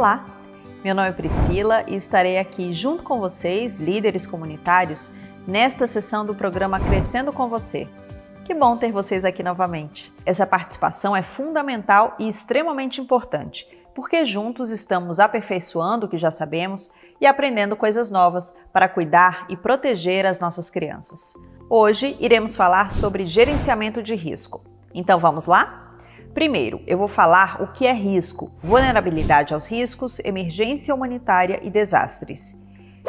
Olá! Meu nome é Priscila e estarei aqui junto com vocês, líderes comunitários, nesta sessão do programa Crescendo com Você. Que bom ter vocês aqui novamente. Essa participação é fundamental e extremamente importante, porque juntos estamos aperfeiçoando o que já sabemos e aprendendo coisas novas para cuidar e proteger as nossas crianças. Hoje iremos falar sobre gerenciamento de risco. Então vamos lá? Primeiro, eu vou falar o que é risco, vulnerabilidade aos riscos, emergência humanitária e desastres.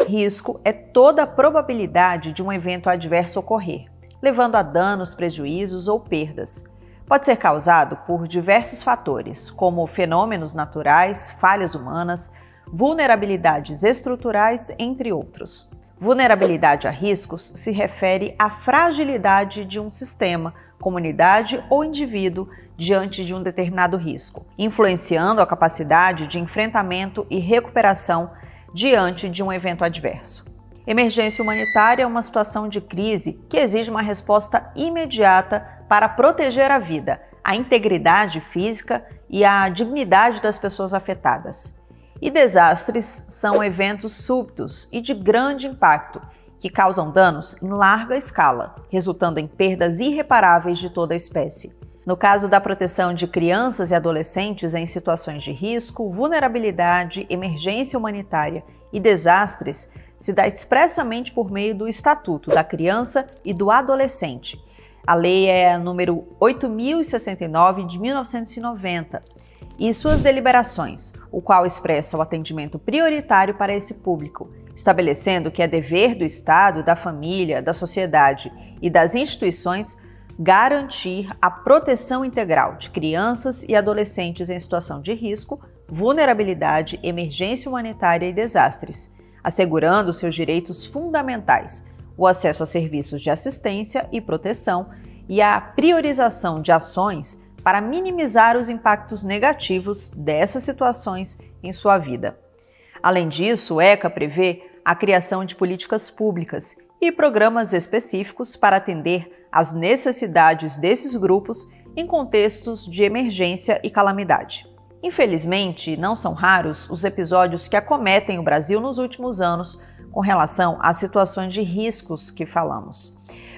Risco é toda a probabilidade de um evento adverso ocorrer, levando a danos, prejuízos ou perdas. Pode ser causado por diversos fatores, como fenômenos naturais, falhas humanas, vulnerabilidades estruturais, entre outros. Vulnerabilidade a riscos se refere à fragilidade de um sistema, comunidade ou indivíduo diante de um determinado risco, influenciando a capacidade de enfrentamento e recuperação diante de um evento adverso. Emergência humanitária é uma situação de crise que exige uma resposta imediata para proteger a vida, a integridade física e a dignidade das pessoas afetadas. E desastres são eventos súbitos e de grande impacto, que causam danos em larga escala, resultando em perdas irreparáveis de toda a espécie. No caso da proteção de crianças e adolescentes em situações de risco, vulnerabilidade, emergência humanitária e desastres, se dá expressamente por meio do Estatuto da Criança e do Adolescente. A lei é a número 8.069 de 1990 e suas deliberações, o qual expressa o atendimento prioritário para esse público, estabelecendo que é dever do Estado, da família, da sociedade e das instituições garantir a proteção integral de crianças e adolescentes em situação de risco, vulnerabilidade, emergência humanitária e desastres, assegurando seus direitos fundamentais, o acesso a serviços de assistência e proteção e a priorização de ações para minimizar os impactos negativos dessas situações em sua vida. Além disso, o ECA prevê a criação de políticas públicas e programas específicos para atender às necessidades desses grupos em contextos de emergência e calamidade. Infelizmente, não são raros os episódios que acometem o Brasil nos últimos anos com relação às situações de riscos que falamos.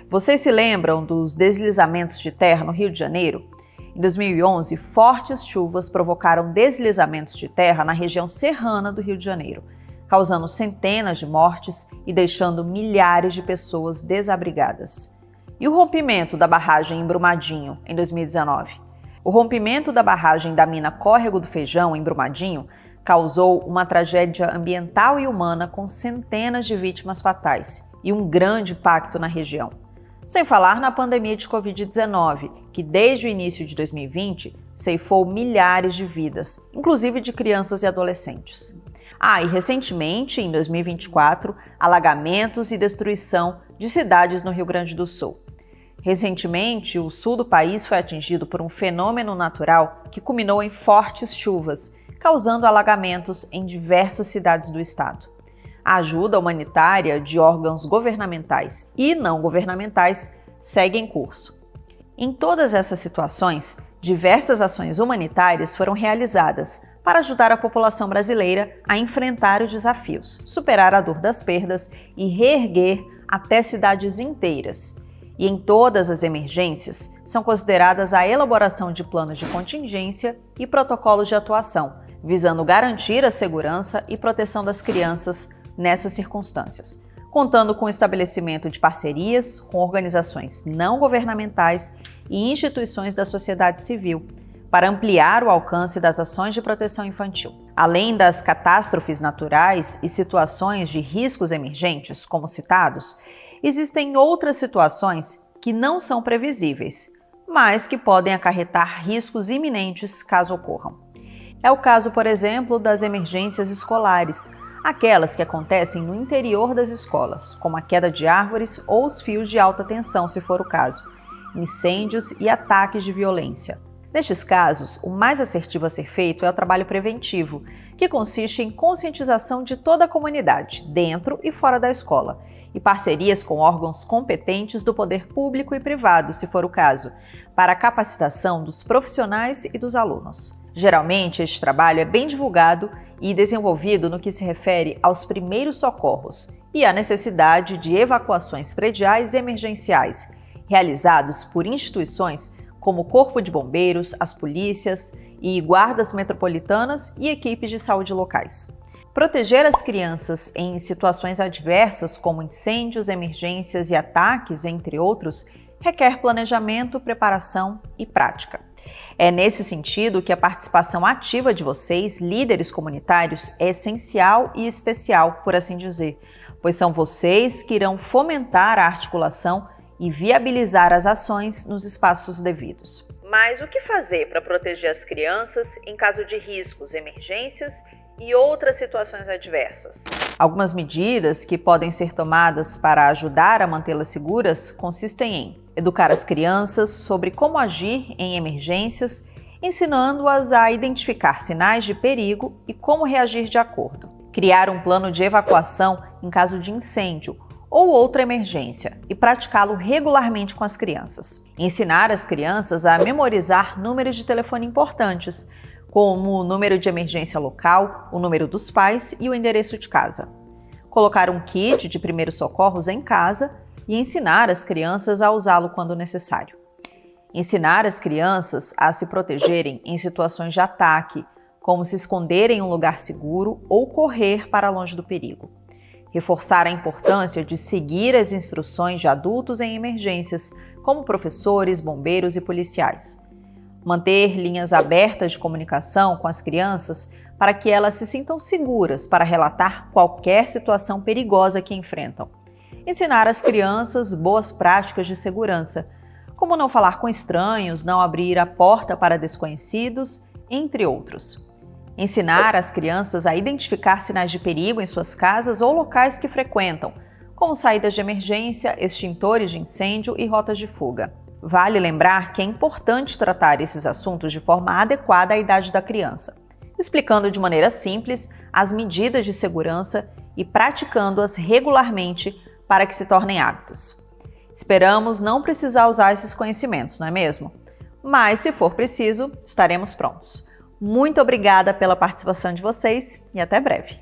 Vocês se lembram dos deslizamentos de terra no Rio de Janeiro? Em 2011, fortes chuvas provocaram deslizamentos de terra na região serrana do Rio de Janeiro, causando centenas de mortes e deixando milhares de pessoas desabrigadas. E o rompimento da barragem em Brumadinho, em 2019? O rompimento da barragem da mina Córrego do Feijão, em Brumadinho, causou uma tragédia ambiental e humana com centenas de vítimas fatais e um grande impacto na região. Sem falar na pandemia de Covid-19, que desde o início de 2020 ceifou milhares de vidas, inclusive de crianças e adolescentes. E recentemente, em 2024, alagamentos e destruição de cidades no Rio Grande do Sul. Recentemente, o sul do país foi atingido por um fenômeno natural que culminou em fortes chuvas, causando alagamentos em diversas cidades do estado. A ajuda humanitária de órgãos governamentais e não governamentais segue em curso. Em todas essas situações, diversas ações humanitárias foram realizadas para ajudar a população brasileira a enfrentar os desafios, superar a dor das perdas e reerguer até cidades inteiras. E em todas as emergências, são consideradas a elaboração de planos de contingência e protocolos de atuação, visando garantir a segurança e proteção das crianças nessas circunstâncias, contando com o estabelecimento de parcerias com organizações não governamentais e instituições da sociedade civil, para ampliar o alcance das ações de proteção infantil. Além das catástrofes naturais e situações de riscos emergentes, como citados, existem outras situações que não são previsíveis, mas que podem acarretar riscos iminentes caso ocorram. É o caso, por exemplo, das emergências escolares, aquelas que acontecem no interior das escolas, como a queda de árvores ou os fios de alta tensão, se for o caso, incêndios e ataques de violência. Nestes casos, o mais assertivo a ser feito é o trabalho preventivo, que consiste em conscientização de toda a comunidade, dentro e fora da escola, e parcerias com órgãos competentes do poder público e privado, se for o caso, para a capacitação dos profissionais e dos alunos. Geralmente, este trabalho é bem divulgado e desenvolvido no que se refere aos primeiros socorros e à necessidade de evacuações prediais e emergenciais, realizados por instituições como o Corpo de Bombeiros, as polícias e guardas metropolitanas e equipes de saúde locais. Proteger as crianças em situações adversas, como incêndios, emergências e ataques, entre outros, requer planejamento, preparação e prática. É nesse sentido que a participação ativa de vocês, líderes comunitários, é essencial e especial, por assim dizer, pois são vocês que irão fomentar a articulação e viabilizar as ações nos espaços devidos. Mas o que fazer para proteger as crianças em caso de riscos, emergências e outras situações adversas? Algumas medidas que podem ser tomadas para ajudar a mantê-las seguras consistem em educar as crianças sobre como agir em emergências, ensinando-as a identificar sinais de perigo e como reagir de acordo. Criar um plano de evacuação em caso de incêndio ou outra emergência e praticá-lo regularmente com as crianças. Ensinar as crianças a memorizar números de telefone importantes, como o número de emergência local, o número dos pais e o endereço de casa. Colocar um kit de primeiros socorros em casa e ensinar as crianças a usá-lo quando necessário. Ensinar as crianças a se protegerem em situações de ataque, como se esconder em um lugar seguro ou correr para longe do perigo. Reforçar a importância de seguir as instruções de adultos em emergências, como professores, bombeiros e policiais. Manter linhas abertas de comunicação com as crianças para que elas se sintam seguras para relatar qualquer situação perigosa que enfrentam. Ensinar às crianças boas práticas de segurança, como não falar com estranhos, não abrir a porta para desconhecidos, entre outros. Ensinar as crianças a identificar sinais de perigo em suas casas ou locais que frequentam, como saídas de emergência, extintores de incêndio e rotas de fuga. Vale lembrar que é importante tratar esses assuntos de forma adequada à idade da criança, explicando de maneira simples as medidas de segurança e praticando-as regularmente para que se tornem hábitos. Esperamos não precisar usar esses conhecimentos, não é mesmo? Mas, se for preciso, estaremos prontos. Muito obrigada pela participação de vocês e até breve!